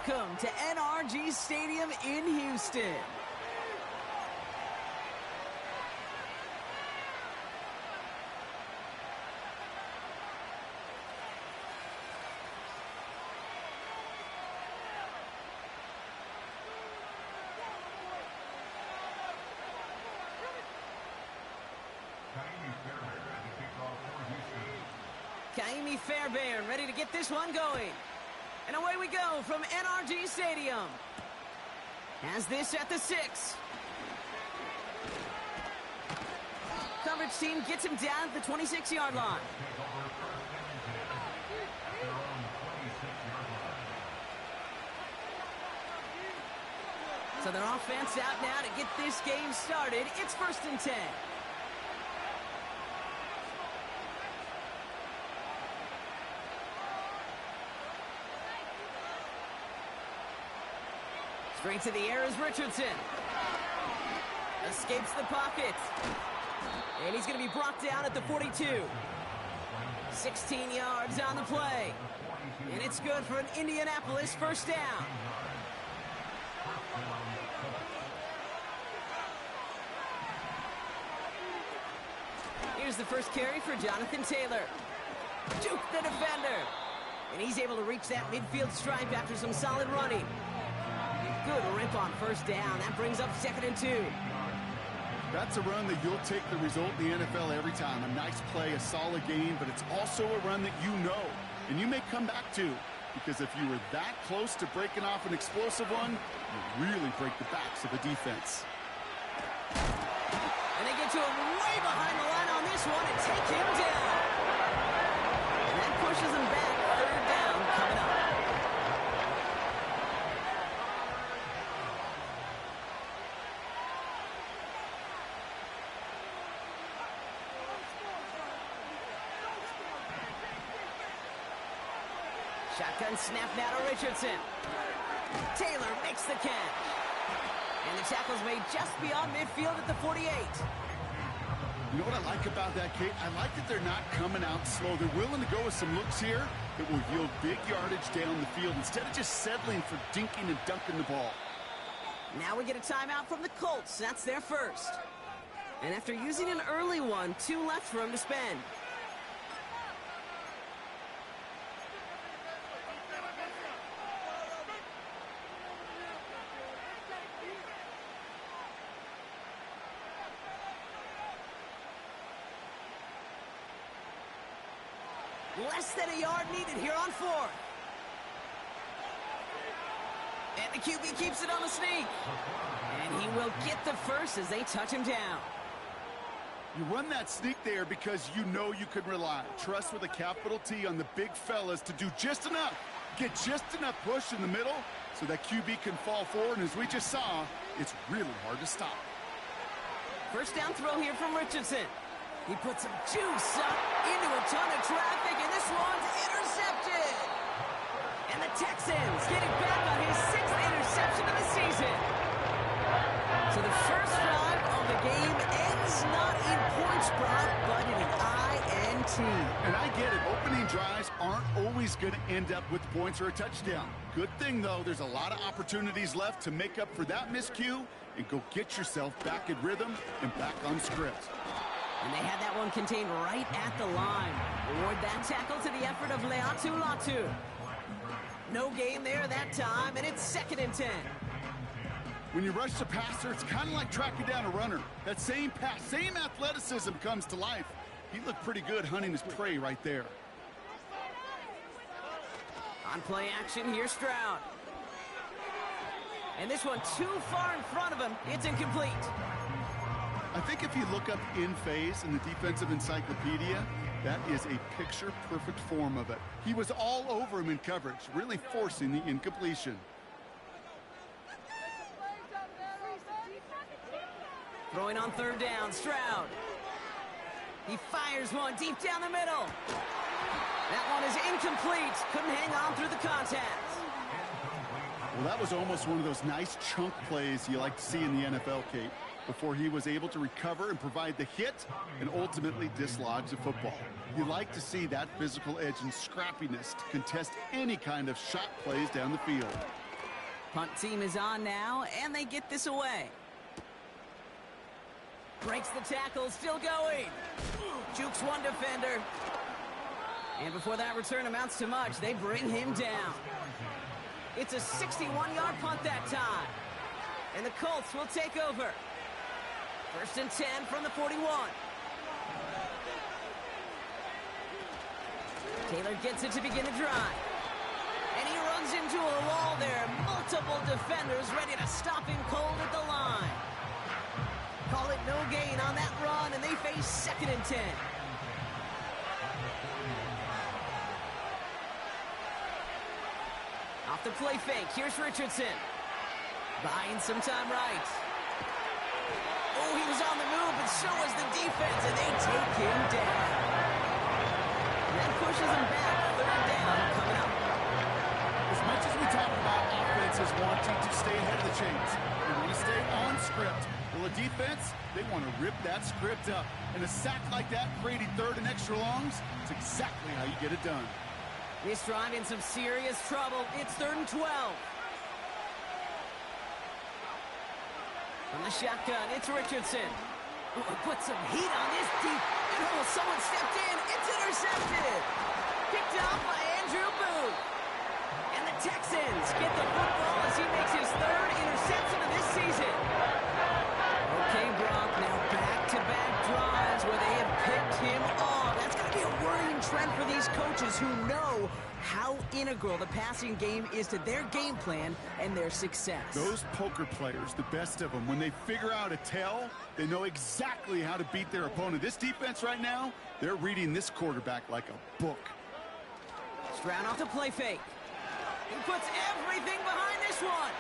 Welcome to NRG Stadium in Houston. Fairbairn ready to get this one going. And away we go from NRG Stadium. Has this at the 6. Coverage team gets him down at the 26-yard line. So their offense out now to get this game started. It's 1st and 10. Straight to the air is Richardson. Escapes the pocket. And he's going to be brought down at the 42. 16 yards on the play. And it's good for an Indianapolis 1st down. Here's the first carry for Jonathan Taylor. Juke the defender. And he's able to reach that midfield stripe after some solid running. Good rip on 1st down. That brings up 2nd and 2. That's a run that you'll take the result in the NFL every time. A nice play, a solid game, but it's also a run that you know, and you may come back to, because if you were that close to breaking off an explosive one, you really break the backs of the defense. And they get to him way behind the line on this one and take him down. And that pushes him back. 3rd down coming up. Shotgun snap now to Richardson. Taylor makes the catch. And the tackle's made just beyond midfield at the 48. You know what I like about that, Kate? I like that they're not coming out slow. They're willing to go with some looks here that will yield big yardage down the field instead of just settling for dinking and dunking the ball. Now we get a timeout from the Colts. That's their first. And after using an early one, 2 left for him to spend. Less than a yard needed here on 4th. And the QB keeps it on the sneak. And he will get the first as they touch him down. You run that sneak there because you know you can rely. Trust with a capital T on the big fellas to do just enough. Get just enough push in the middle so that QB can fall forward. And as we just saw, it's really hard to stop. 1st down throw here from Richardson. He puts some juice up into a ton of traffic, and this one's intercepted. And the Texans getting back on his 6th interception of the season. So the first drive of the game ends not in points, Brock, but in an INT. And I get it. Opening drives aren't always going to end up with points or a touchdown. Good thing, though, there's a lot of opportunities left to make up for that miscue and go get yourself back in rhythm and back on script. And they had that one contained right at the line. Reward that tackle to the effort of Leatu Latu. No gain there that time, and it's 2nd and 10. When you rush the passer, it's kind of like tracking down a runner. That same pass, same athleticism comes to life. He looked pretty good hunting his prey right there. On play action, here's Stroud. And this one too far in front of him. It's incomplete. I think if you look up in phase in the defensive encyclopedia, that is a picture-perfect form of it. He was all over him in coverage, really forcing the incompletion. Throwing on 3rd down, Stroud. He fires one deep down the middle. That one is incomplete. Couldn't hang on through the contact. Well, that was almost one of those nice chunk plays you like to see in the NFL, Kate, before he was able to recover and provide the hit and ultimately dislodge the football. You like to see that physical edge and scrappiness to contest any kind of shot plays down the field. Punt team is on now, and they get this away. Breaks the tackle, still going. Jukes one defender. And before that return amounts to much, they bring him down. It's a 61-yard punt that time. And the Colts will take over. 1st and 10 from the 41. Taylor gets it to begin the drive. And he runs into a wall there. Multiple defenders ready to stop him cold at the line. Call it no gain on that run, and they face 2nd and 10. Off the play fake, here's Richardson. Buying some time right. Oh, he was on the move, but so was the defense, and they take him down. That pushes him back. 3rd down coming up. As much as we talk about offenses wanting to stay ahead of the chains, they want to stay on script. Well, the defense, they want to rip that script up. And a sack like that, creating 3rd and extra longs, it's exactly how you get it done. This drive in some serious trouble. It's 3rd and 12. From the shotgun, it's Richardson. Ooh, put some heat on this deep. And almost someone stepped in. It's intercepted. Picked off by Andrew Booth. And the Texans get the football as he makes his 3rd interception of this season. Okay, Brock, now back-to-back drives where they have picked him off. That's going to be a worrying trend for these coaches who know how integral the passing game is to their game plan and their success. Those poker players, the best of them, when they figure out a tell, they know exactly how to beat their opponent. This defense right now, they're reading this quarterback like a book. Stroud off the play fake. He puts everything behind this one.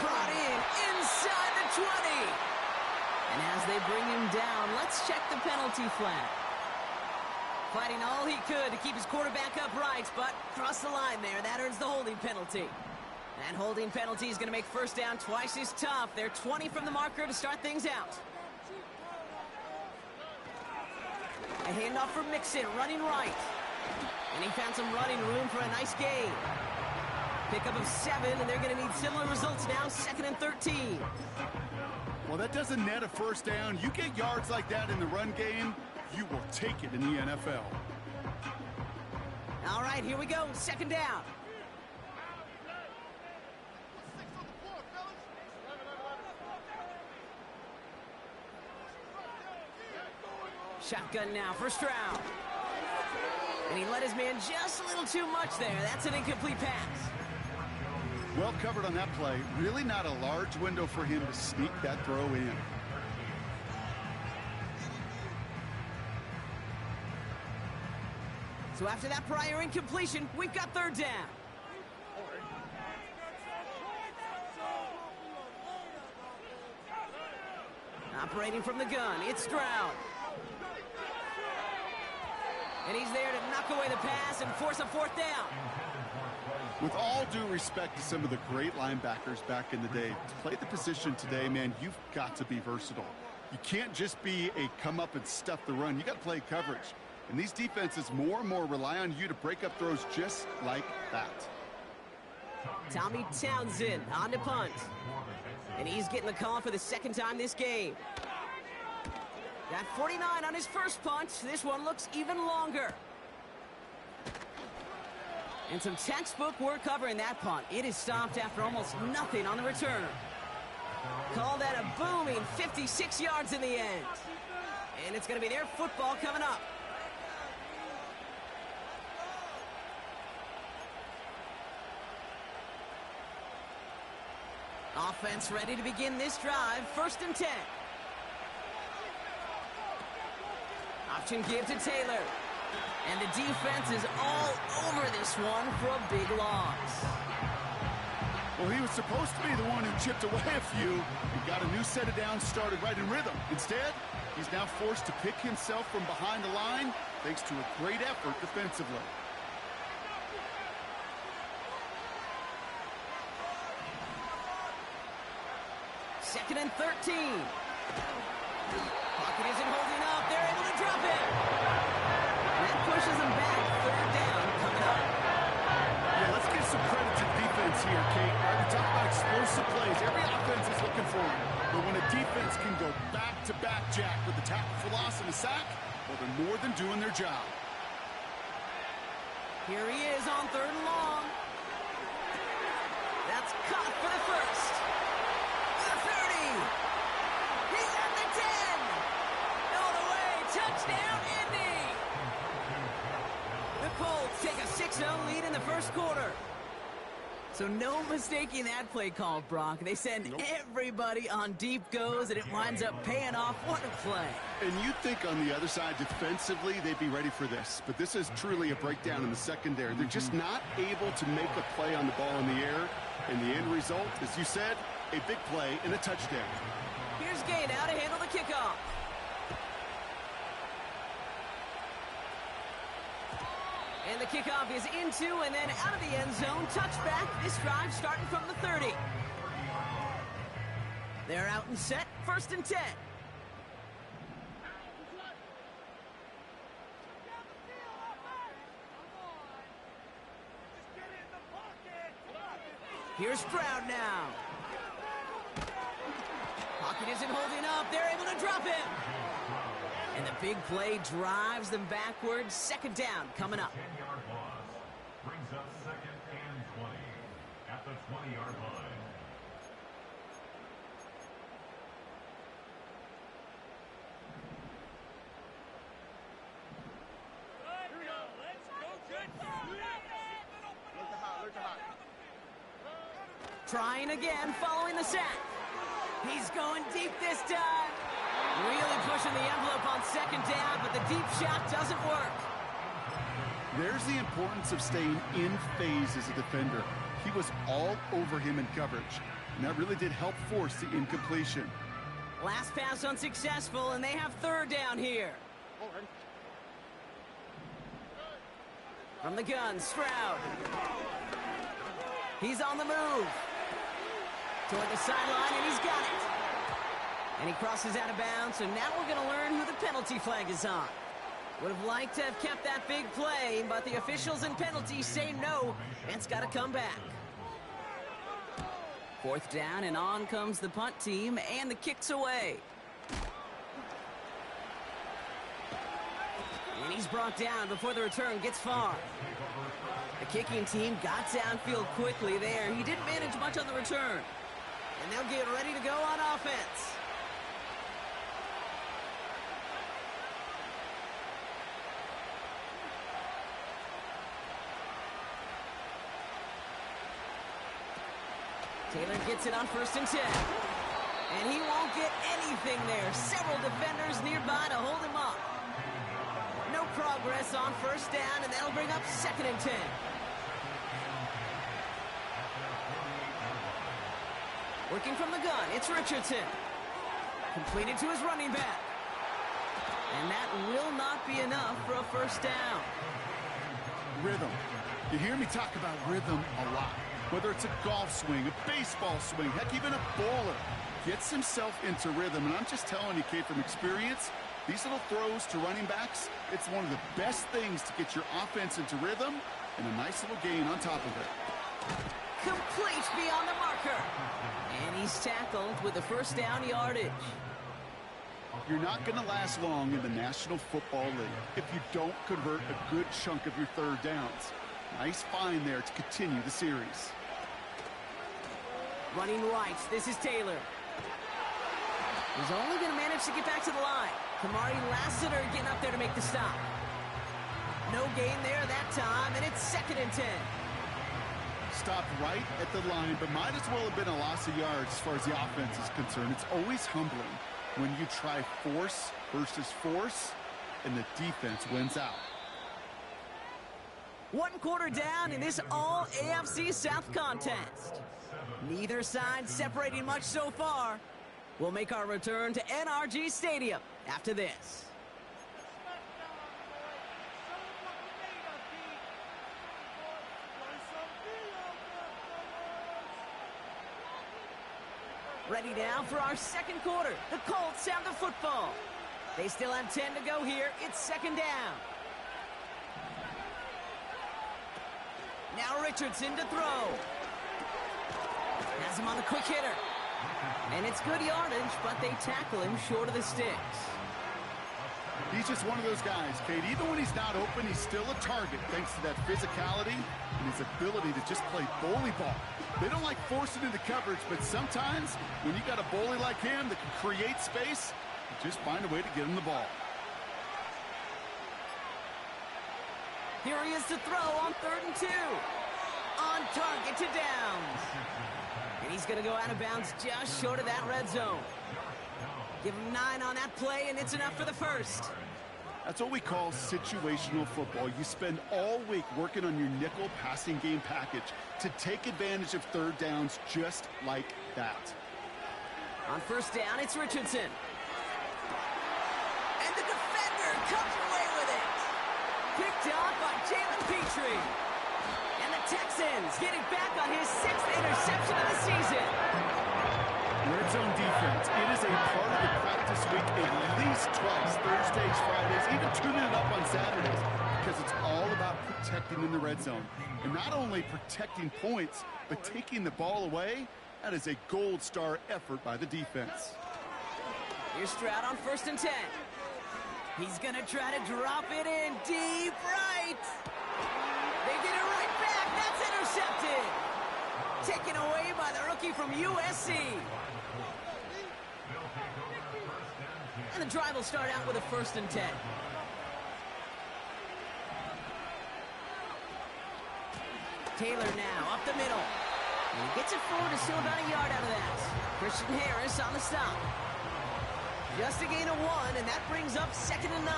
Brought in inside the 20. And as they bring him down, let's check the penalty flag. Fighting all he could to keep his quarterback upright, but crossed the line there. That earns the holding penalty. That holding penalty is going to make 1st down twice as tough. They're 20 from the marker to start things out. A handoff for Mixon, running right. And he found some running room for a nice gain. Pickup of 7, and they're going to need similar results now. 2nd and 13. Well, that doesn't net a 1st down. You get yards like that in the run game, you will take it in the NFL. All right, here we go. 2nd down. Shotgun now for Stroud. And he let his man just a little too much there. That's an incomplete pass. Well covered on that play. Really not a large window for him to sneak that throw in. So after that prior incompletion, we've got 3rd down. Operating from the gun, it's Stroud. And he's there to knock away the pass and force a 4th down. With all due respect to some of the great linebackers back in the day, to play the position today, man, you've got to be versatile. You can't just be a come up and stuff the run. You got to play coverage. And these defenses more and more rely on you to break up throws just like that. Tommy Townsend on to punt. And he's getting the call for the 2nd time this game. Got 49 on his first punt. This one looks even longer. And some textbook work covering that punt. It is stopped after almost nothing on the return. Call that a booming 56 yards in the end. And it's going to be their football coming up. Offense ready to begin this drive. 1st and 10. Option give to Taylor. And the defense is all over this one for a big loss. Well, he was supposed to be the one who chipped away a few. He got a new set of downs started right in rhythm. Instead, he's now forced to pick himself from behind the line thanks to a great effort defensively. Second and 13. Pocket isn't holding up. They're able to drop it. That pushes them back. 3rd down coming up. Yeah, let's give some credit to the defense here, Kate. Every But when a defense can go back-to-back, Jack, with a tackle for loss and a sack, well, they're more than doing their job. Here he is on 3rd and long. That's caught for the first. The 30. He's at the 10. All the way. Touchdown, Indy. The Colts take a 6-0 lead in the first quarter. So no mistaking that play call, Brock. They send everybody on deep goes, and it winds up paying off. What a play. And you'd think on the other side, defensively, they'd be ready for this. But this is truly a breakdown in the secondary. They're just not able to make a play on the ball in the air. And the end result, as you said, a big play and a touchdown. Here's Gay now to handle the kickoff. And the kickoff is into and then out of the end zone. Touchback. This drive starting from the 30. They're out and set. 1st and 10. Here's Stroud now. Pocket isn't holding up. They're able to drop him. And the big play drives them backwards. 2nd down coming up. 10-yard loss brings up 2nd and 20 at the 20-yard line. Trying again following the sack. He's going deep this time. Really pushing the envelope on 2nd down, but the deep shot doesn't work. There's the importance of staying in phase as a defender. He was all over him in coverage, and that really did help force the incompletion. Last pass unsuccessful, and they have 3rd down here. From the gun, Stroud. He's on the move. Toward the sideline, and he's got it. And he crosses out of bounds, so now we're going to learn who the penalty flag is on. Would have liked to have kept that big play, but the officials and penalties say no, and it's got to come back. 4th down, and on comes the punt team, and the kick's away. And he's brought down before the return gets far. The kicking team got downfield quickly there. He didn't manage much on the return. And they'll get ready to go on offense. Taylor gets it on 1st and 10. And he won't get anything there. Several defenders nearby to hold him up. No progress on 1st down, and that'll bring up 2nd and 10. Working from the gun, it's Richardson. Completed to his running back. And that will not be enough for a 1st down. Rhythm. You hear me talk about rhythm a lot. Whether it's a golf swing, a baseball swing, heck, even a bowler gets himself into rhythm. And I'm just telling you, kid, from experience, these little throws to running backs, it's one of the best things to get your offense into rhythm and a nice little gain on top of it. Complete beyond the marker. And he's tackled with the 1st down yardage. You're not going to last long in the National Football League if you don't convert a good chunk of your 3rd downs. Nice find there to continue the series. Running right, this is Taylor. He's only going to manage to get back to the line. Kamari Lassiter getting up there to make the stop. No gain there that time, and it's 2nd and 10. Stopped right at the line, but might as well have been a loss of yards as far as the offense is concerned. It's always humbling when you try force versus force, and the defense wins out. 1 quarter down in this all-AFC South contest. Neither side separating much so far. We'll make our return to NRG Stadium after this. Ready now for our 2nd quarter. The Colts have the football. They still have 10 to go here. It's 2nd down. Now Richardson to throw. Has him on the quick hitter. And it's good yardage, but they tackle him short of the sticks. He's just one of those guys, Kate. Even when he's not open, he's still a target thanks to that physicality and his ability to just play bully ball. They don't like forcing into coverage, but sometimes when you got a bully like him that can create space, you just find a way to get him the ball. Here he is to throw on 3rd and 2. On target to Downs. And he's going to go out of bounds just short of that red zone. Give him 9 on that play, and it's enough for the first. That's what we call situational football. You spend all week working on your nickel passing game package to take advantage of 3rd downs just like that. On 1st down, it's Richardson. And the defender comes away with it. Picked off by M24. And the Texans get it back on his 6th interception of the season. Red zone defense, it is a part of the practice week at least twice, Thursdays, Fridays, even tuning it up on Saturdays, because it's all about protecting in the red zone. And not only protecting points, but taking the ball away, that is a gold star effort by the defense. Here's Stroud on 1st and 10. He's going to try to drop it in deep right. They get it right back. That's intercepted. Taken away by the rookie from USC. And the drive will start out with a 1st and 10. Taylor now up the middle. And he gets it forward, is still about a yard out of that. Christian Harris on the stop. Just a gain of 1, and that brings up 2nd and 9.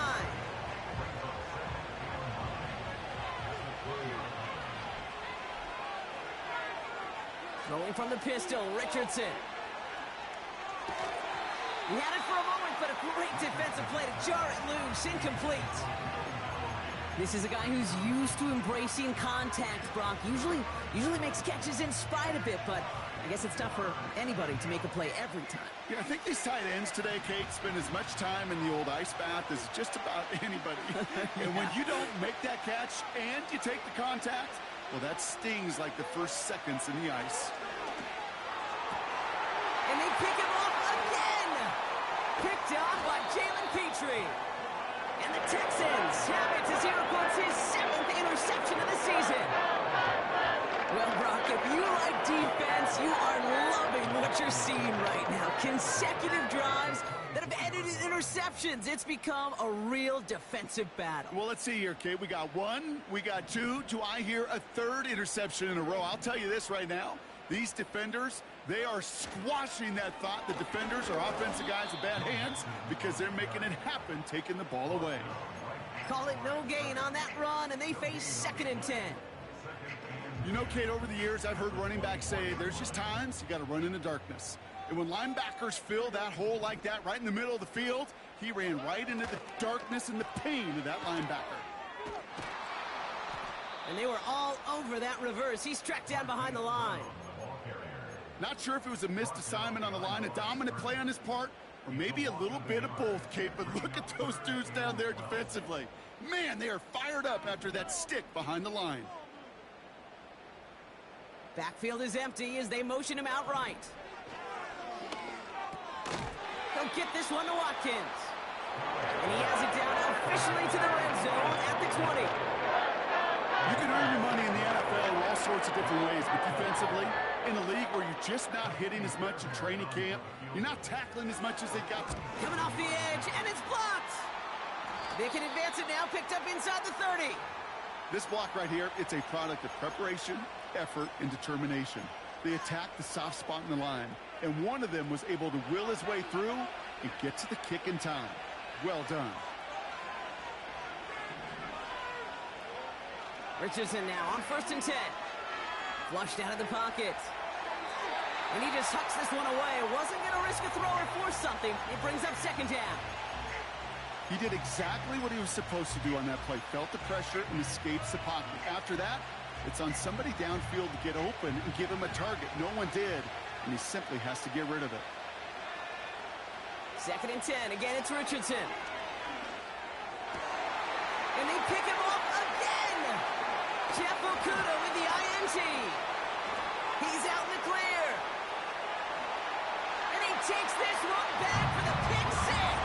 Throwing from the pistol, Richardson. He had it for a moment, but a great defensive play to jar it loose. Incomplete. This is a guy who's used to embracing contact, Brock. Usually makes catches in spite of it, but I guess it's tough for anybody to make a play every time. Yeah, I think these tight ends today, Kate, spend as much time in the old ice bath as just about anybody. And when you don't make that catch and you take the contact, well, that stings like the first seconds in the ice. And they pick him off again! Picked off by M24. And the Texans have it as he records his 7th interception of the season. Well, Brock, if you like defense, you are loving what you're seeing right now. Consecutive drives that have ended in interceptions. It's become a real defensive battle. Well, let's see here, Kate. We got 1, we got 2. Do I hear a 3rd interception in a row? I'll tell you this right now. These defenders, they are squashing that thought. The defenders are offensive guys with bad hands because they're making it happen, taking the ball away. Call it no gain on that run, and they face 2nd and 10. You know, Kate, over the years, I've heard running backs say there's just times you got to run in the darkness. And when linebackers fill that hole like that right in the middle of the field, he ran right into the darkness and the pain of that linebacker. And they were all over that reverse. He's tracked down behind the line. Not sure if it was a missed assignment on the line, a dominant play on his part, or maybe a little bit of both, Kate. But look at those dudes down there defensively. Man, they are fired up after that stick behind the line. Backfield is empty as they motion him out right. He'll get this one to Watkins. And he has it down officially to the red zone at the 20. You can earn your money in the NFL in all sorts of different ways, but defensively, in a league where you're just not hitting as much in training camp, you're not tackling as much as they got to. Coming off the edge, and it's blocked. They can advance it now, picked up inside the 30. This block right here, it's a product of preparation, effort, and determination. They attacked the soft spot in the line, and one of them was able to will his way through and get to the kick in time. Well done. Richardson now on 1st and 10. Flushed out of the pocket. And he just hucks this one away. Wasn't going to risk a throw or force something. It brings up 2nd down. He did exactly what he was supposed to do on that play. Felt the pressure and escapes the pocket. After that, it's on somebody downfield to get open and give him a target. No one did, and he simply has to get rid of it. 2nd and 10. Again, it's Richardson. And they pick him off again. Jeff Okudah with the INT. He's out in the clear. takes this one back for the pick six.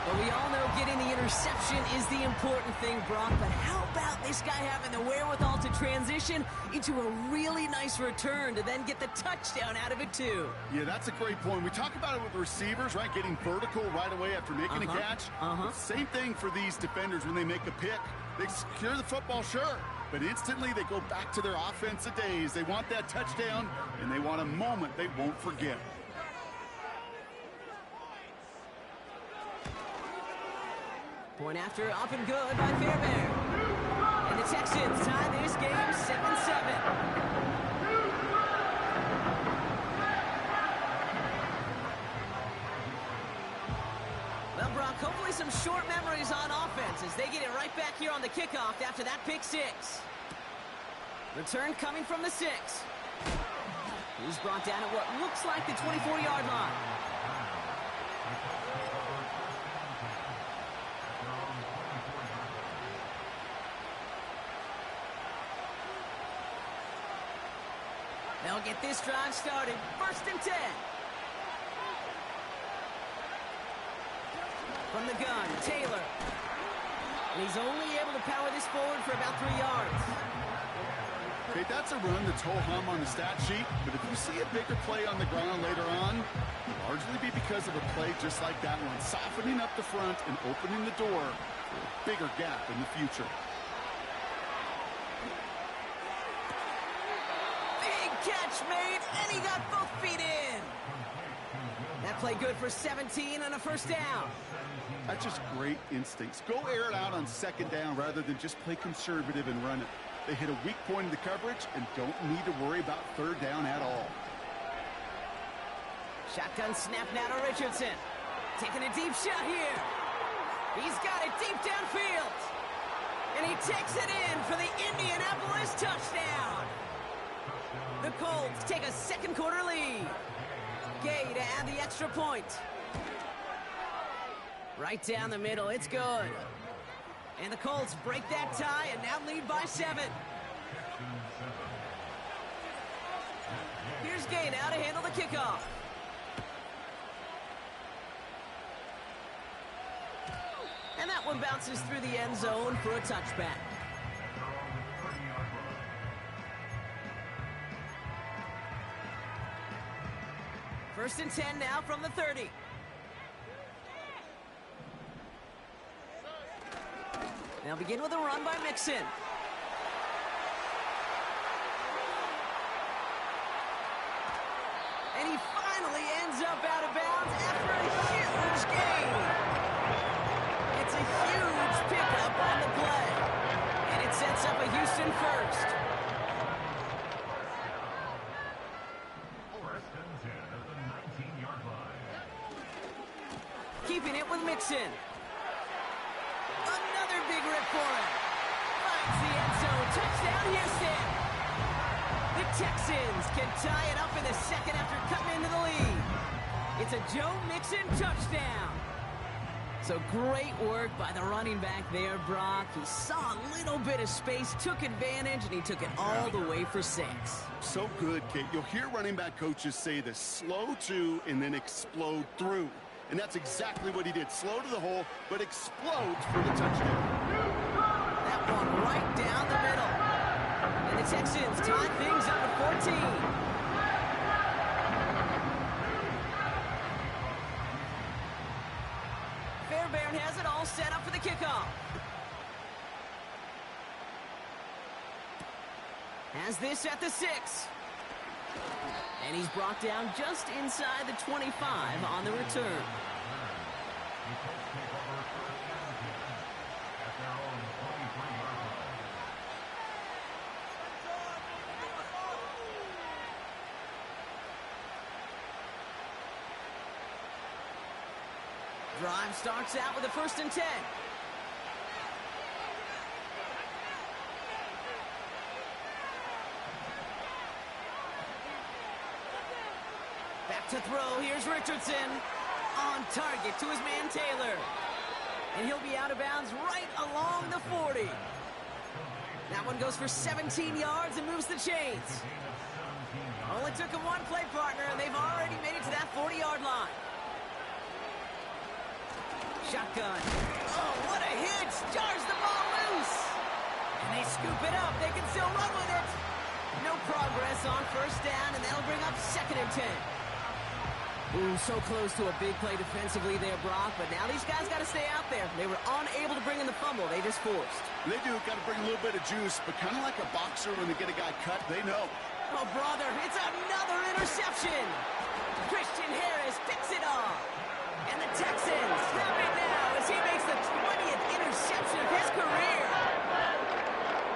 But we all know getting the interception is the important thing, Brock. But how about this guy having the wherewithal to transition into a really nice return to then get the touchdown out of it, too? Yeah, that's a great point. We talk about it with receivers, right? Getting vertical right away after making a catch. Same thing for these defenders when they make a pick. They secure the football, sure, but instantly they go back to their offensive days. They want that touchdown, and they want a moment they won't forget. Point after, up and good by Fairbairn. And the Texans tie this game 7-7. Well, Brock, hopefully some short memories on offense as they get it right back here on the kickoff after that pick six. Return coming from the 6. He's brought down at what looks like the 24-yard line. They'll get this drive started. 1st and 10. From the gun, Taylor. And he's only able to power this forward for about 3 yards. Okay, that's a run that's ho-hum on the stat sheet, but if you see a bigger play on the ground later on, it'll largely be because of a play just like that one, softening up the front and opening the door for a bigger gap in the future. Catch made, and he got both feet in. That play good for 17 and a 1st down. That's just great instincts. Go air it out on 2nd down rather than just play conservative and run it. They hit a weak point in the coverage and don't need to worry about 3rd down at all. Shotgun snap now to Richardson. Taking a deep shot here. He's got it deep downfield. And he takes it in for the Indianapolis touchdown. The Colts take a 2nd quarter lead. Gay to add the extra point. Right down the middle, it's good. And the Colts break that tie and now lead by 7. Here's Gay now to handle the kickoff. And that one bounces through the end zone for a touchback. First and 10 now from the 30. They'll begin with a run by Mixon. And he finally ends up out of bounds after a huge gain. It's a huge pickup on the play. And it sets up a Houston first. Keeping it with Mixon. Another big rip for him. Finds the end zone. Touchdown, Houston. The Texans can tie it up in the 2nd after cutting into the lead. It's a Joe Mixon touchdown. So great work by the running back there, Brock. He saw a little bit of space, took advantage, and he took it all the way for 6. So good, Kate. You'll hear running back coaches say this: slow to and then explode through. And that's exactly what he did. Slow to the hole, but explodes for the touchdown. That one right down the middle. And the Texans tie things up at 14. Fairbairn has it all set up for the kickoff. Has this at the 6. And he's brought down just inside the 25 on the return. Drive starts out with a 1st and 10. Back to throw. Here's Richardson. On target to his man Taylor. And he'll be out of bounds right along the 40. That one goes for 17 yards and moves the chains. Only took him one play partner, and they've already Shotgun. Oh, what a hit! Jars the ball loose! And they scoop it up. They can still run with it. No progress on first down, and that'll bring up 2nd and 10. Ooh, so close to a big play defensively there, Brock, but now these guys got to stay out there. They were unable to bring in the fumble. They just forced. They do. Got to bring a little bit of juice, but kind of like a boxer when they get a guy cut, they know. Oh, brother, it's another interception. Christian Harris picks it off. And the Texans have it now as he makes the 20th interception of his career.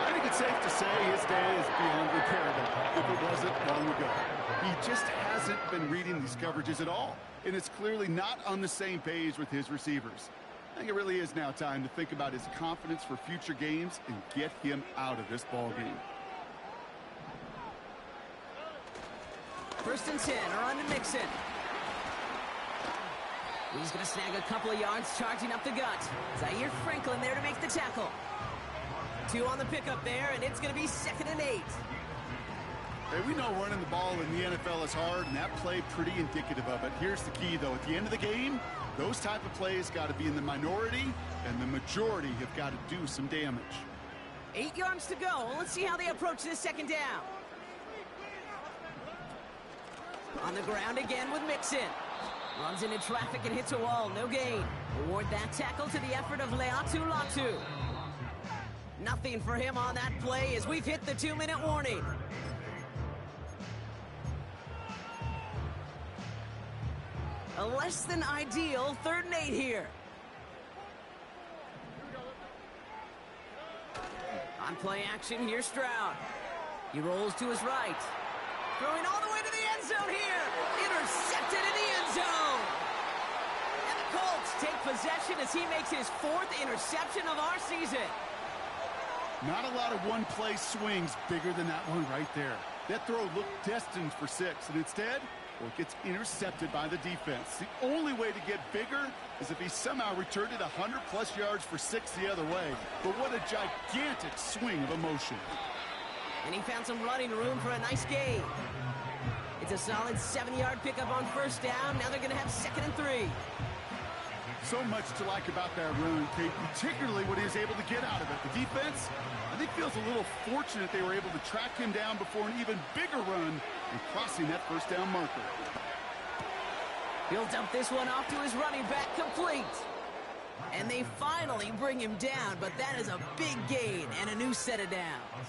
I think it's safe to say his day is beyond repairable, if it wasn't long ago. He just hasn't been reading these coverages at all, and it's clearly not on the same page with his receivers. I think it really is now time to think about his confidence for future games and get him out of this ball game. 1st and 10, around to Mixon. He's going to snag a couple of yards, charging up the gut. Zaire Franklin there to make the tackle. 2 on the pickup there, and it's going to be 2nd and 8. Hey, we know running the ball in the NFL is hard, and that play pretty indicative of it. Here's the key, though. At the end of the game, those type of plays got to be in the minority, and the majority have got to do some damage. 8 yards to go. Let's see how they approach this 2nd down. On the ground again with Mixon. Runs into traffic and hits a wall. No gain. Award that tackle to the effort of Leatu Latu. Nothing for him on that play as we've hit the 2-minute warning. A less than ideal 3rd and 8 here. On play action, here's Stroud. He rolls to his right. Throwing all the way to the end zone here. Intercepted in the end zone. And the Colts take possession as he makes his 4th interception of our season. Not a lot of one-play swings bigger than that one right there. That throw looked destined for 6, and instead, well, it gets intercepted by the defense. The only way to get bigger is if he somehow returned it 100-plus yards for 6 the other way. But what a gigantic swing of emotion. And he found some running room for a nice gain. It's a solid 7-yard pickup on first down. Now they're going to have 2nd and 3. So much to like about that run, Kate, particularly what he was able to get out of it. The defense, I think, feels a little fortunate they were able to track him down before an even bigger run and crossing that first down marker. He'll dump this one off to his running back, complete. And they finally bring him down, but that is a big gain and a new set of downs.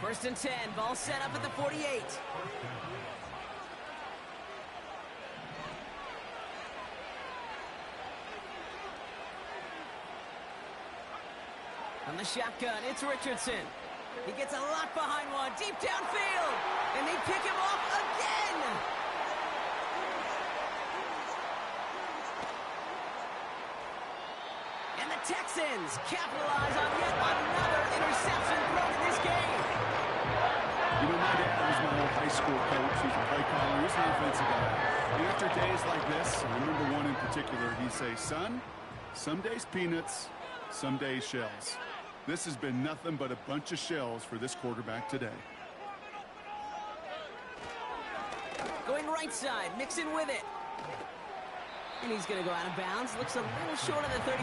1st and 10, ball set up at the 48. On the shotgun, it's Richardson. He gets a lot behind one, deep downfield, and they pick him off again. And the Texans capitalize on yet another interception thrown in this game. You know, my dad was my old high school coach. He's a play caller. He was an offensive guy. And after days like this, I remember one in particular, he'd say, son, some days peanuts, some days shells. This has been nothing but a bunch of shells for this quarterback today. Going right side, Mixon with it. And he's going to go out of bounds. Looks a little short of the 35.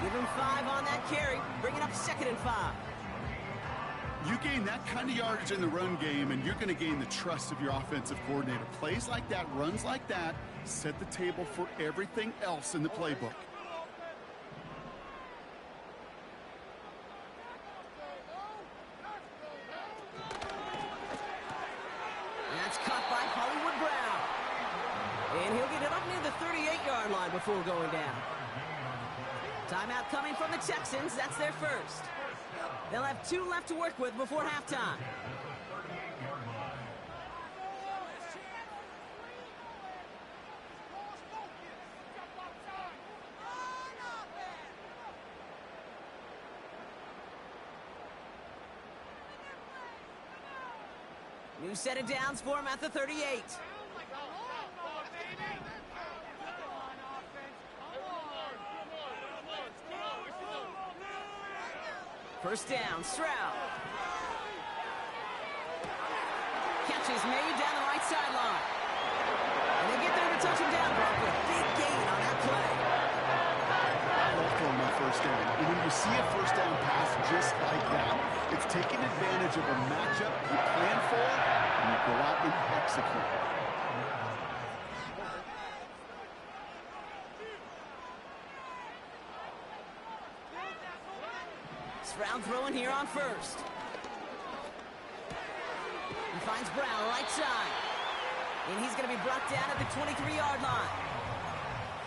Give him 5 on that carry. Bring it up 2nd and 5. You gain that kind of yardage in the run game, and you're going to gain the trust of your offensive coordinator. Plays like that, runs like that, set the table for everything else in the playbook. That's caught by Hollywood Brown. And he'll get it up near the 38-yard line before going down. Timeout coming from the Texans. That's their first. They'll have 2 left to work with before halftime. New set of downs for him at the 38. First down, Stroud. Catch is made down the right sideline. And they get there to touch him down, Brock, with a big gain on that play. I love throwing on first down. And when you see a first down pass just like that, it's taking advantage of a matchup you plan for, and you go out and execute. Stroud throwing here on first. He finds Brown right side. And he's going to be brought down at the 23-yard line.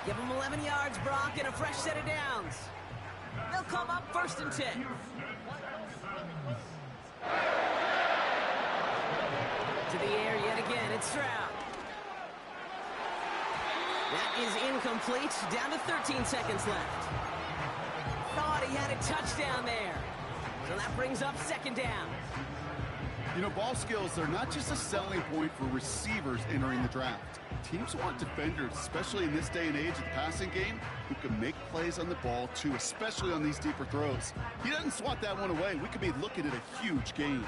Give him 11 yards, Brock, and a fresh set of downs. They'll come up 1st and 10. To the air yet again, it's Stroud. That is incomplete, down to 13 seconds left. Thought he had a touchdown there. So that brings up 2nd down. You know, ball skills are not just a selling point for receivers entering the draft. Teams want defenders, especially in this day and age of the passing game, who can make plays on the ball, too, especially on these deeper throws. He doesn't swat that one away. We could be looking at a huge gain.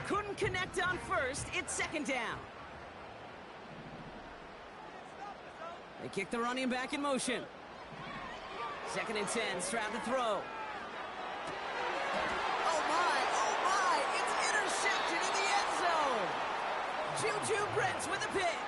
Couldn't connect on first. It's 2nd down. They kick the running back in motion. 2nd and 10. Stroud to throw. Oh, my. It's intercepted in the end zone. Juju Brents with a pick.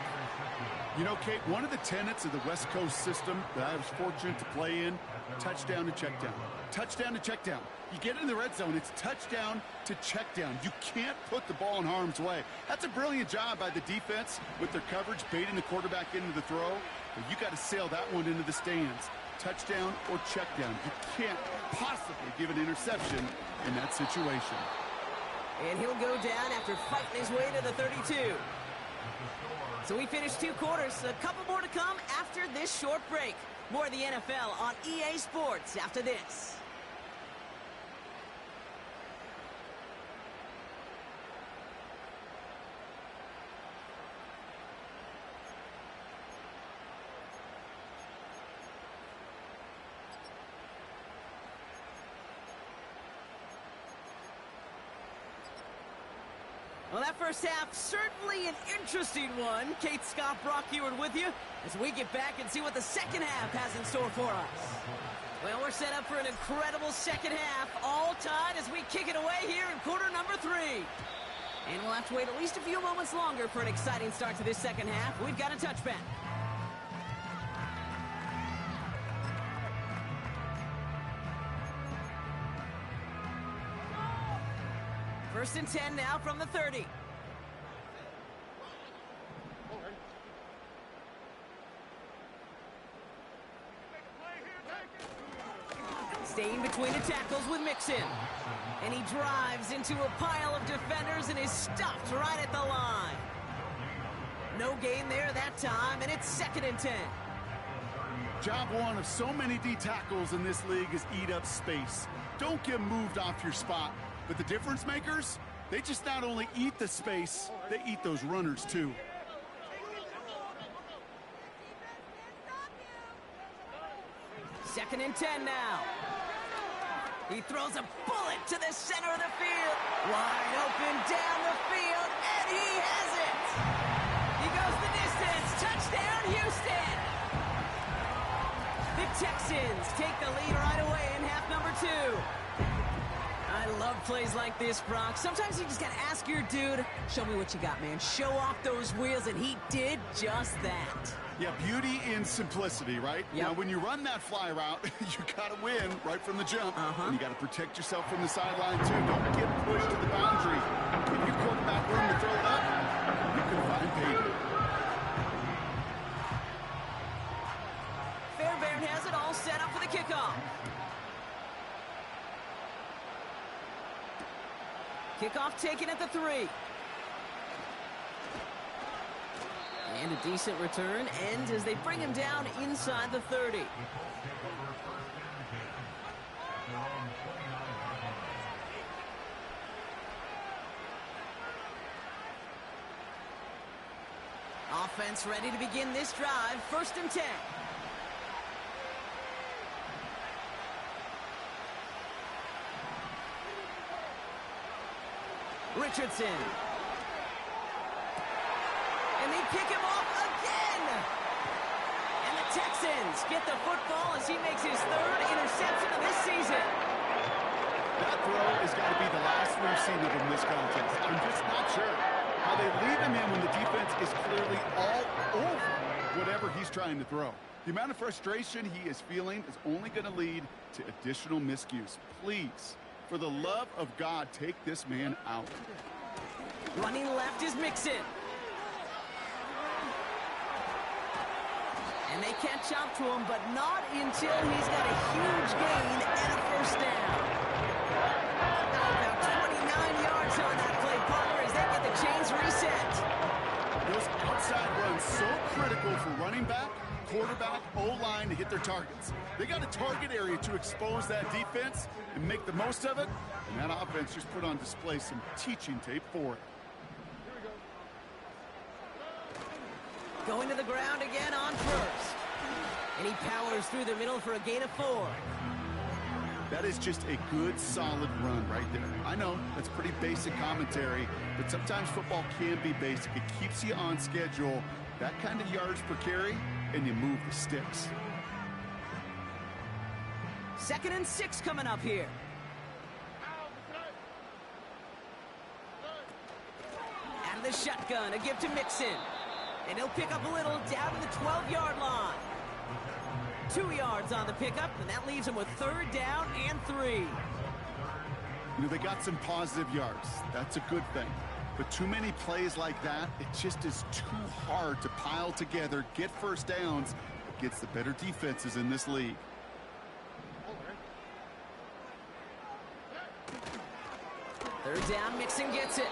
You know, Kate, one of the tenets of the West Coast system that I was fortunate to play in, touchdown to check down. Touchdown to check down. You get in the red zone, it's touchdown to check down. You can't put the ball in harm's way. That's a brilliant job by the defense with their coverage, baiting the quarterback into the throw. But you got to sail that one into the stands. Touchdown or check down. You can't possibly give an interception in that situation. And he'll go down after fighting his way to the 32. So we finished 2 quarters. A couple more to come after this short break. More of the NFL on EA Sports after this. Well, that first half, certainly an interesting one. Kate, Scott, Brock Ewart with you as we get back and see what the second half has in store for us. Well, we're set up for an incredible second half, all tied as we kick it away here in quarter number 3. And we'll have to wait at least a few moments longer for an exciting start to this second half. We've got a touchback. First and 10 now from the 30. Staying between the tackles with Mixon. And he drives into a pile of defenders and is stopped right at the line. No gain there that time, and it's 2nd and 10. Job one of so many D tackles in this league is eat up space. Don't get moved off your spot. But the difference makers, they just not only eat the space, they eat those runners too. Second and 10 now. He throws a bullet to the center of the field. Wide open down the field, and he has it. He goes the distance. Touchdown, Houston. The Texans take the lead right away in half number 2. I love plays like this, Brock. Sometimes you just got to ask your dude, show me what you got, man. Show off those wheels, and he did just that. Yeah, beauty in simplicity, right? Yep. Now, when you run that fly route, you got to win right from the jump. And you got to protect yourself from the sideline, too. Don't get pushed to the boundary. Give your quarterback room to throw it up. You can find payment. Fairbairn has it all set up for the kickoff. Kickoff taken at the 3. And a decent return ends as they bring him down inside the 30. Offense ready to begin this drive. First and 10. Richardson. And they pick him off again. And the Texans get the football as he makes his third interception of this season. That throw has got to be the last we've seen of him this contest. I'm just not sure how they leave him in when the defense is clearly all over whatever he's trying to throw. The amount of frustration he is feeling is only going to lead to additional miscues. Please, for the love of God, take this man out. Running left is Mixon. And they catch up to him, but not until he's got a huge gain and a first down. About 29 yards on that play, partner, as they get the chains reset. Those outside runs so critical for running back, quarterback, O-line to hit their targets. They got a target area to expose that defense and make the most of it, and that offense just put on display some teaching tape for it. Going to the ground again on first. And he powers through the middle for a gain of 4. That is just a good, solid run right there. I know, that's pretty basic commentary, but sometimes football can be basic. It keeps you on schedule, that kind of yards per carry, and you move the sticks. 2nd and 6 coming up here. Out of the shotgun, a give to Mixon. And he'll pick up a little down to the 12-yard line. 2 yards on the pickup, and that leaves him with 3rd down and 3. You know, they got some positive yards. That's a good thing. But too many plays like that, it just is too hard to pile together, get first downs against the better defenses in this league. Third down, Mixon gets it.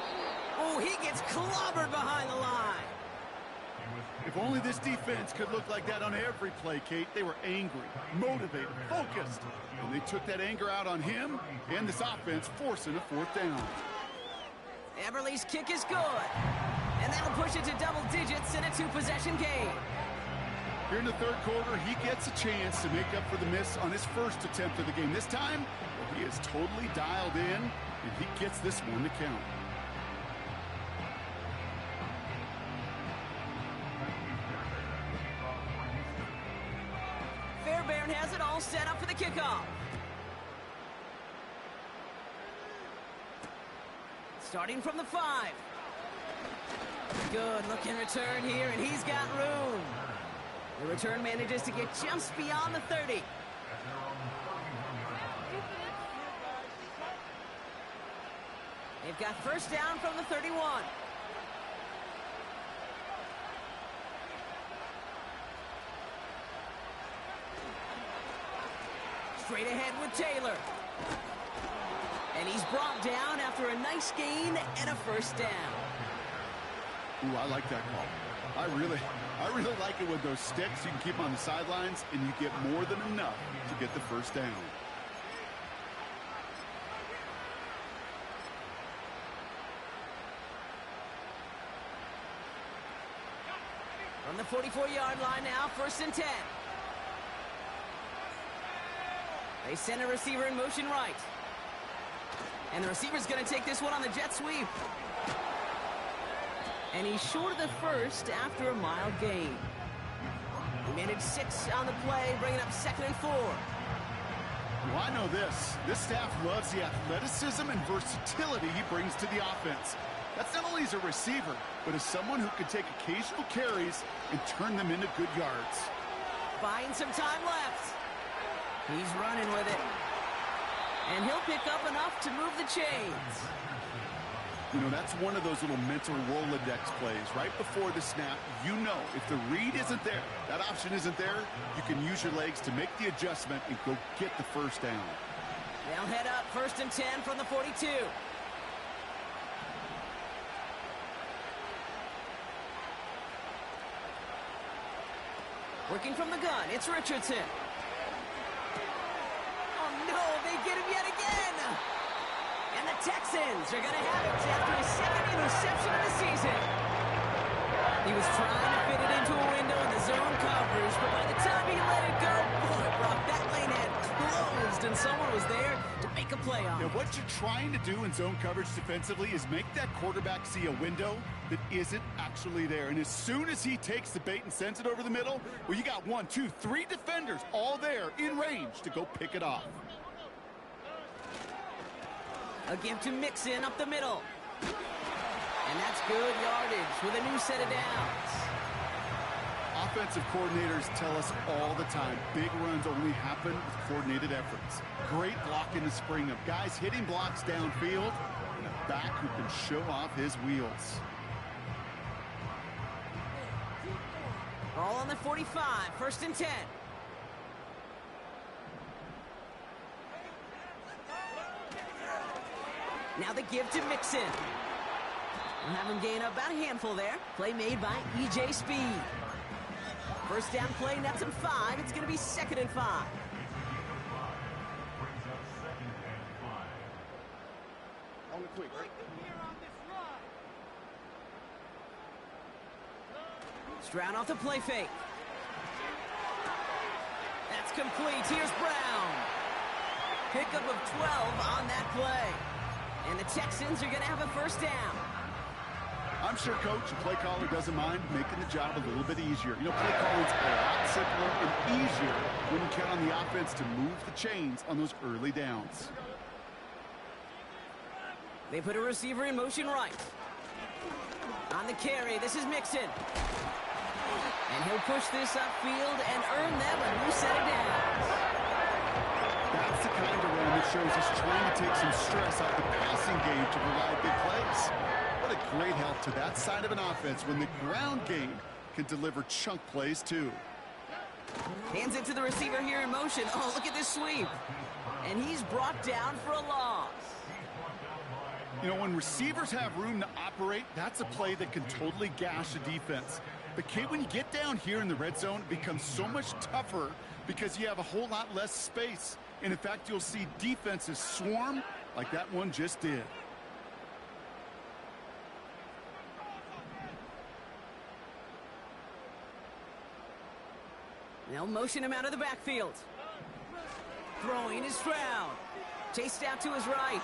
Oh, he gets clobbered behind the line. If only this defense could look like that on every play, Kate. They were angry, motivated, focused. And they took that anger out on him and this offense, forcing a 4th down. Everly's kick is good. And that'll push it to double digits in a 2-possession game. Here in the 3rd quarter, he gets a chance to make up for the miss on his first attempt of the game. This time, he is totally dialed in, and he gets this one to count. Fairbairn has it all set up for the kickoff. Starting from the 5. Good looking return here, and he's got room. The return manages to get just beyond the 30. They've got first down from the 31. Straight ahead with Taylor. And he's brought down after a nice gain and a first down. Ooh, I like that call. I really like it with those sticks. You can keep them on the sidelines, and you get more than enough to get the first down. From the 44-yard line now, 1st and 10. They send a receiver in motion right. And the receiver's going to take this one on the jet sweep. And he's short of the first after a mild gain. He managed 6 on the play, bringing up 2nd and 4. Well, I know this. This staff loves the athleticism and versatility he brings to the offense. That's not only as a receiver, but as someone who can take occasional carries and turn them into good yards. Buying some time left. He's running with it. And he'll pick up enough to move the chains. You know, that's one of those little mental Rolodex plays. Right before the snap, you know if the read isn't there, that option isn't there, you can use your legs to make the adjustment and go get the first down. They'll head up 1st and 10 from the 42. Working from the gun, it's Richardson. Oh no, they get him yet again! And the Texans are going to have it after his 2nd interception of the season. He was trying to fit it into a window in the zone coverage, but by the time he let it go, boy, Brock, that lane had closed, and someone was there to make a the play on. Now, what you're trying to do in zone coverage defensively is make that quarterback see a window that isn't actually there. And as soon as he takes the bait and sends it over the middle, well, you got 1, 2, 3 defenders all there in range to go pick it off. A give to Mixon up the middle. And that's good yardage with a new set of downs. Offensive coordinators tell us all the time, big runs only happen with coordinated efforts. Great block in the spring of guys hitting blocks downfield and a back who can show off his wheels. Ball on the 45, 1st and 10. Now the give to Mixon. We'll have him gain about a handful there. Play made by E.J. Speed. 1st down play, nets him 5. It's going to be 2nd and 5. On the quick, right? Stroud off the play fake. That's complete. Here's Brown. Pickup of 12 on that play. And the Texans are going to have a 1st down. I'm sure, Coach, the play caller doesn't mind making the job a little bit easier. You know, play calling's a lot simpler and easier when you count on the offense to move the chains on those early downs. They put a receiver in motion right. On the carry, this is Mixon. And he'll push this upfield and earn them a new set of downs. That's the kind of run that shows he's trying to take some stress off the passing game to provide big plays. What a great help to that side of an offense when the ground game can deliver chunk plays too. Hands it to the receiver here in motion. Oh, look at this sweep. And he's brought down for a loss. You know, when receivers have room to operate, that's a play that can totally gash a defense. But, Kate, when you get down here in the red zone, it becomes so much tougher because you have a whole lot less space. And, in fact, you'll see defenses swarm like that one just did. They'll motion him out of the backfield. Throwing is Stroud. Chased out to his right.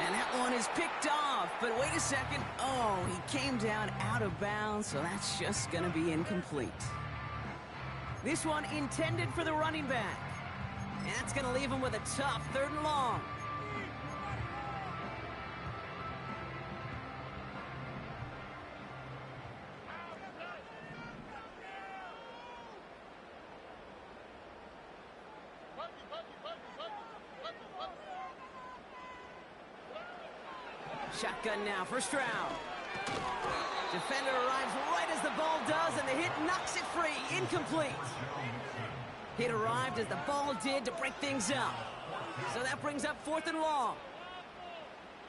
And that one is picked off. But wait a second. Oh, he came down out of bounds, so that's just going to be incomplete. This one intended for the running back. And that's going to leave him with a tough 3rd and long. Shotgun now for Stroud. Defender arrives right as the ball does, and the hit knocks it free. Incomplete. Hit arrived as the ball did to break things up. So that brings up 4th and long.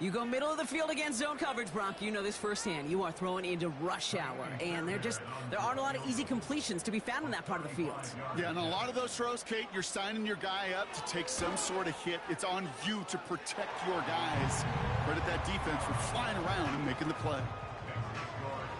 You go middle of the field against zone coverage, Brock. You know this firsthand. You are throwing into rush hour, and there aren't a lot of easy completions to be found in that part of the field. Yeah, and a lot of those throws, Kate, you're signing your guy up to take some sort of hit. It's on you to protect your guys. Credit that defense for flying around and making the play.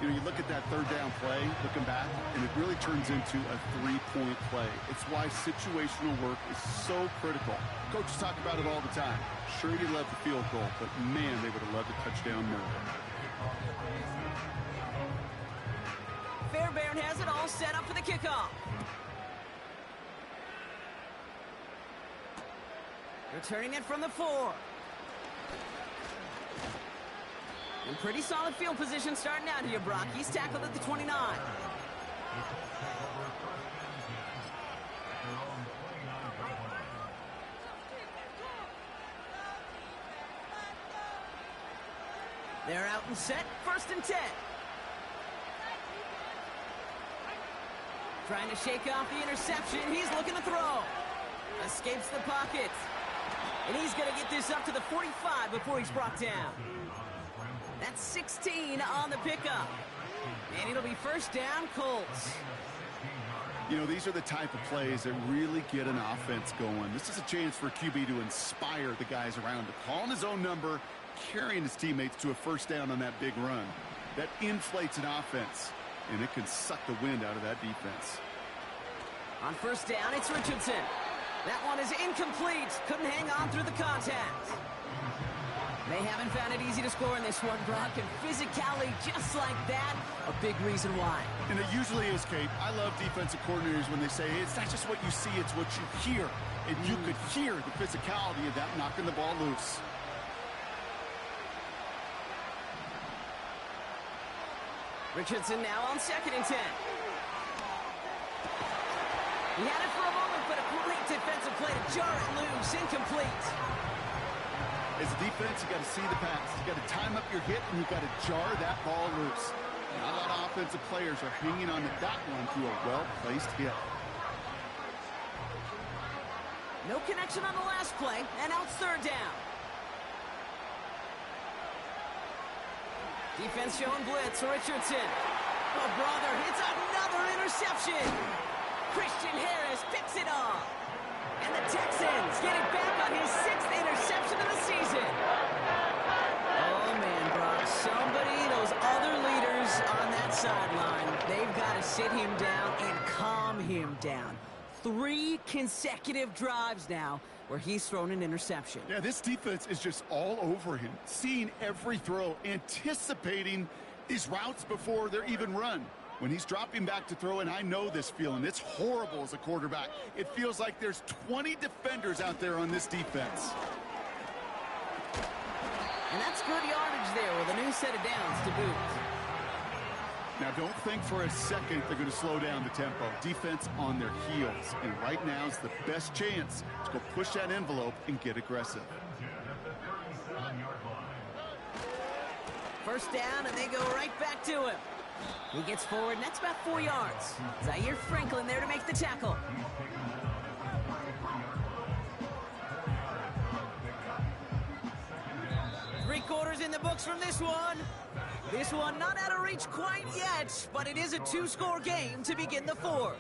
You know, you look at that 3rd down play, looking back, and it really turns into a 3-point play. It's why situational work is so critical. Coaches talk about it all the time. Sure, you love the field goal, but man, they would have loved a touchdown more. Fairbairn has it all set up for the kickoff. Returning it from the 4. And pretty solid field position starting out here, Brock. He's tackled at the 29. They're out and set. 1st and 10. Trying to shake off the interception. He's looking to throw. Escapes the pocket. And he's going to get this up to the 45 before he's brought down. That's 16 on the pickup. And it'll be 1st down, Colts. You know, these are the type of plays that really get an offense going. This is a chance for a QB to inspire the guys around him. Calling his own number, carrying his teammates to a 1st down on that big run. That inflates an offense, and it can suck the wind out of that defense. On 1st down, it's Richardson. That one is incomplete. Couldn't hang on through the contact. They haven't found it easy to score in this one, Brock, and physicality just like that, a big reason why. And it usually is, Kate. I love defensive coordinators when they say, it's not just what you see, it's what you hear. And you could hear the physicality of that knocking the ball loose. Richardson now on 2nd and 10. He had it for a moment, but a great defensive play to jar it loose. Incomplete. As a defense, you got to see the pass. You got to time up your hit, and you got to jar that ball loose. Not a lot of offensive players are hanging on to that one through a well-placed hit. No connection on the last play, and now it's 3rd down. Defense showing blitz. Richardson. Oh, brother, it's another interception. Christian Harris picks it off. And the Texans getting back on his 6th interception of the season. Oh, man, Brock. Somebody, those other leaders on that sideline, they've got to sit him down and calm him down. 3 consecutive drives now where he's thrown an interception. Yeah, this defense is just all over him, seeing every throw, anticipating these routes before they're even run. When he's dropping back to throw, and I know this feeling, it's horrible as a quarterback. It feels like there's 20 defenders out there on this defense. And that's good yardage there with a new set of downs to boot. Now, don't think for a second they're going to slow down the tempo. Defense on their heels. And right now is the best chance to go push that envelope and get aggressive. 1st down, and they go right back to him. He gets forward, and that's about 4 yards. Zaire Franklin there to make the tackle. 3/4 in the books from this one. This one not out of reach quite yet, but it is a 2-score game to begin the 4th.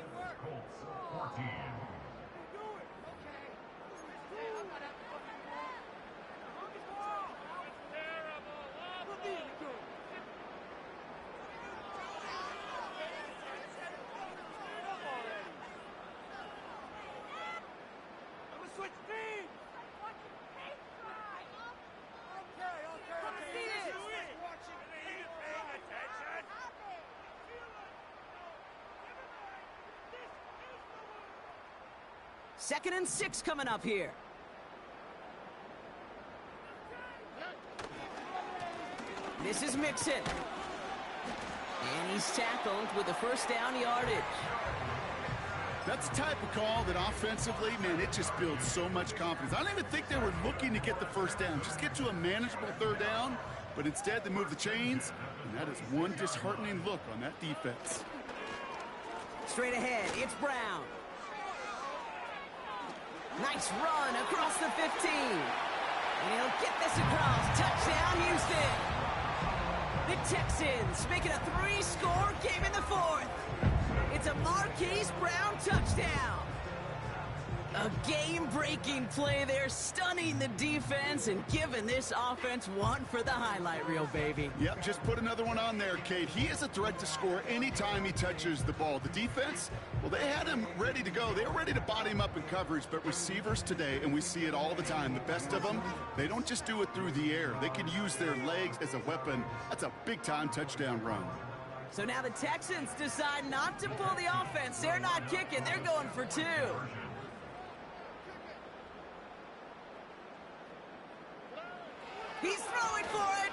Second and 6 coming up here. This is Mixon. And he's tackled with the 1st down yardage. That's the type of call that offensively, man, it just builds so much confidence. I don't even think they were looking to get the 1st down. Just get to a manageable 3rd down, but instead they move the chains, and that is one disheartening look on that defense. Straight ahead, it's Brown. Nice run across the 15. And he'll get this across. Touchdown, Houston. The Texans make it a 3-score game in the 4th. It's a Marquise Brown touchdown. A game-breaking play there, stunning the defense and giving this offense one for the highlight reel, baby. Yep, just put another one on there, Kate. He is a threat to score anytime he touches the ball. The defense, well, they had him ready to go. They were ready to body him up in coverage, but receivers today, and we see it all the time, the best of them, they don't just do it through the air. They can use their legs as a weapon. That's a big-time touchdown run. So now the Texans decide not to pull the offense. They're not kicking. They're going for 2. He's throwing for it.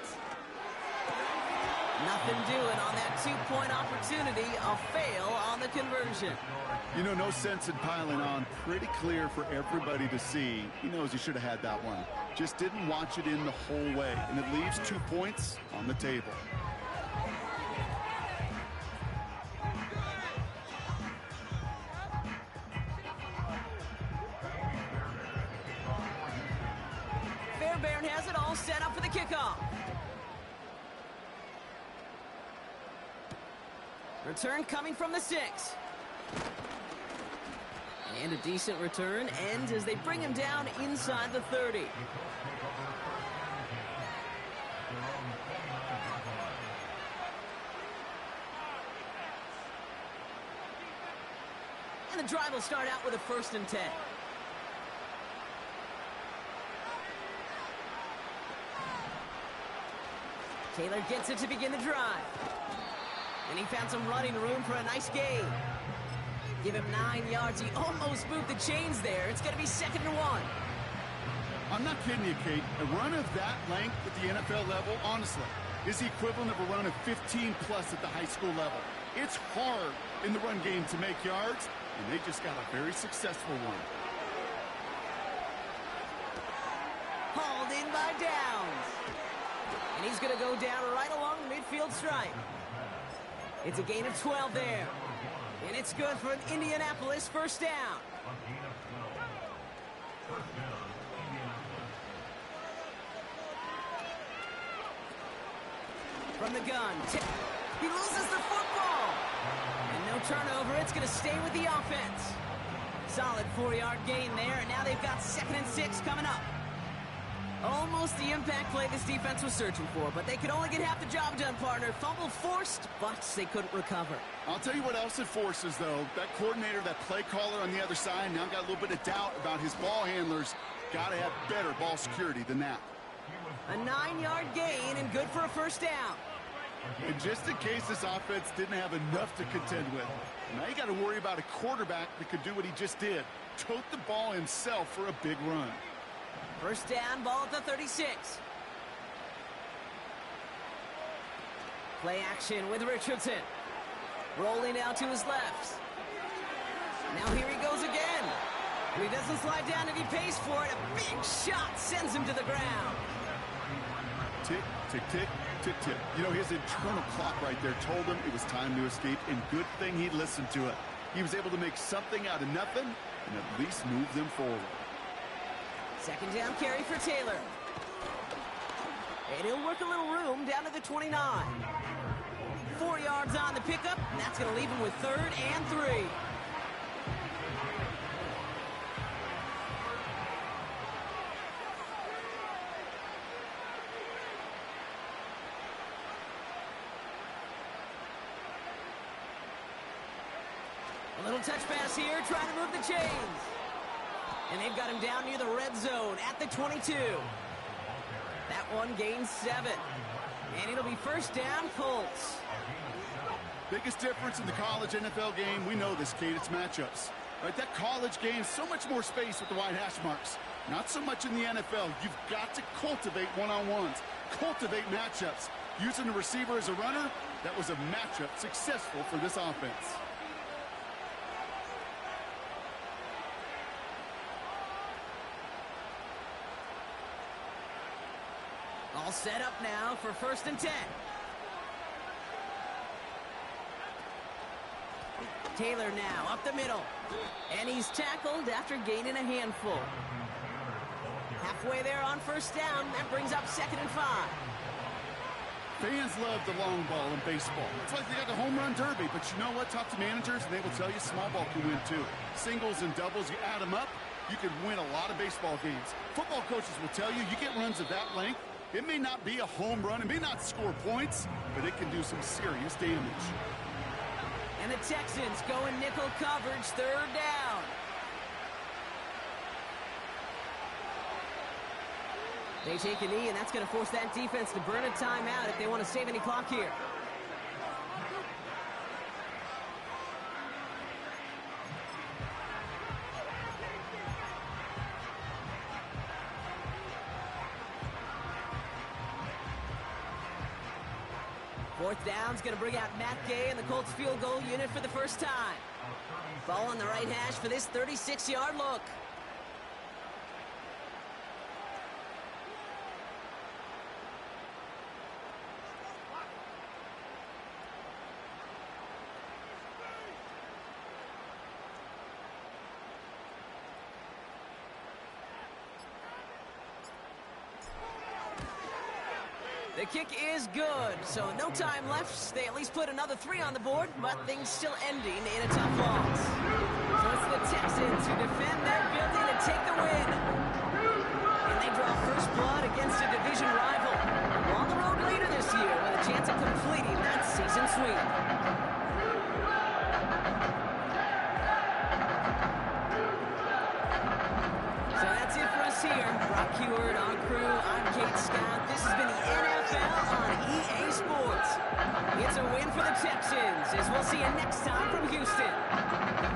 Nothing doing on that 2-point opportunity. A fail on the conversion. You know, no sense in piling on. Pretty clear for everybody to see. He knows he should have had that one. Just didn't watch it in the whole way. And it leaves 2 points on the table. Fairbairn has it all set up for the kickoff. Return coming from the 6. And a decent return ends as they bring him down inside the 30. And the drive will start out with a 1st and 10. Taylor gets it to begin the drive. And he found some running room for a nice gain. Give him 9 yards. He almost moved the chains there. It's going to be 2nd and 1. I'm not kidding you, Kate. A run of that length at the NFL level, honestly, is the equivalent of a run of 15-plus at the high school level. It's hard in the run game to make yards, and they just got a very successful one. Hauled in by Downs. And he's going to go down right along the midfield stripe. It's a gain of 12 there. And it's good for an Indianapolis first down. A gain of 12. First down, Indianapolis. From the gun. He loses the football. And no turnover. It's going to stay with the offense. Solid 4-yard gain there. And now they've got 2nd and 6 coming up. Almost the impact play this defense was searching for, but they could only get half the job done, partner. Fumble forced, but they couldn't recover. I'll tell you what else it forces, though. That coordinator, that play caller on the other side, now got a little bit of doubt about his ball handlers. Got to have better ball security than that. A 9-yard gain and good for a first down. And just in case this offense didn't have enough to contend with, now you got to worry about a quarterback that could do what he just did. Tote the ball himself for a big run. First down, ball at the 36. Play action with Richardson. Rolling out to his left. Now here he goes again. And he doesn't slide down and he pays for it. A big shot sends him to the ground. Tick, tick, tick, tick, tick. You know, his internal clock right there told him it was time to escape, and good thing he listened to it. He was able to make something out of nothing and at least move them forward. 2nd down carry for Taylor. And he'll work a little room down to the 29. 4 yards on the pickup, and that's going to leave him with 3rd and 3. A little touch pass here, trying to move the chains. And they've got him down near the red zone at the 22. That one gains 7. And it'll be first down, Colts. Biggest difference in the college NFL game, we know this, Kate, it's matchups. Right, that college game, so much more space with the wide hash marks. Not so much in the NFL. You've got to cultivate one-on-ones, cultivate matchups. Using the receiver as a runner, that was a matchup successful for this offense. All set up now for 1st and 10. Taylor now up the middle. And he's tackled after gaining a handful. Halfway there on first down. That brings up 2nd and 5. Fans love the long ball in baseball. It's like they got the home run derby, but you know what? Talk to managers, and they will tell you small ball can win too. Singles and doubles, you add them up, you could win a lot of baseball games. Football coaches will tell you, you get runs of that length, it may not be a home run, it may not score points, but it can do some serious damage. And the Texans going nickel coverage, 3rd down. They take a knee, and that's going to force that defense to burn a timeout if they want to save any clock here. Fourth down's going to bring out Matt Gay and the Colts field goal unit for the first time. Ball on the right hash for this 36-yard look. The kick is good, so no time left. They at least put another 3 on the board, but things still ending in a tough loss. So it's the Texans who defend their building and take the win. And they draw first blood against a division rival. On the road later this year with a chance of completing that season sweep. So that's it for us here. Brock Heward, on crew, I'm Kate Scott. This has been the NFL on EA Says we'll see you next time from Houston.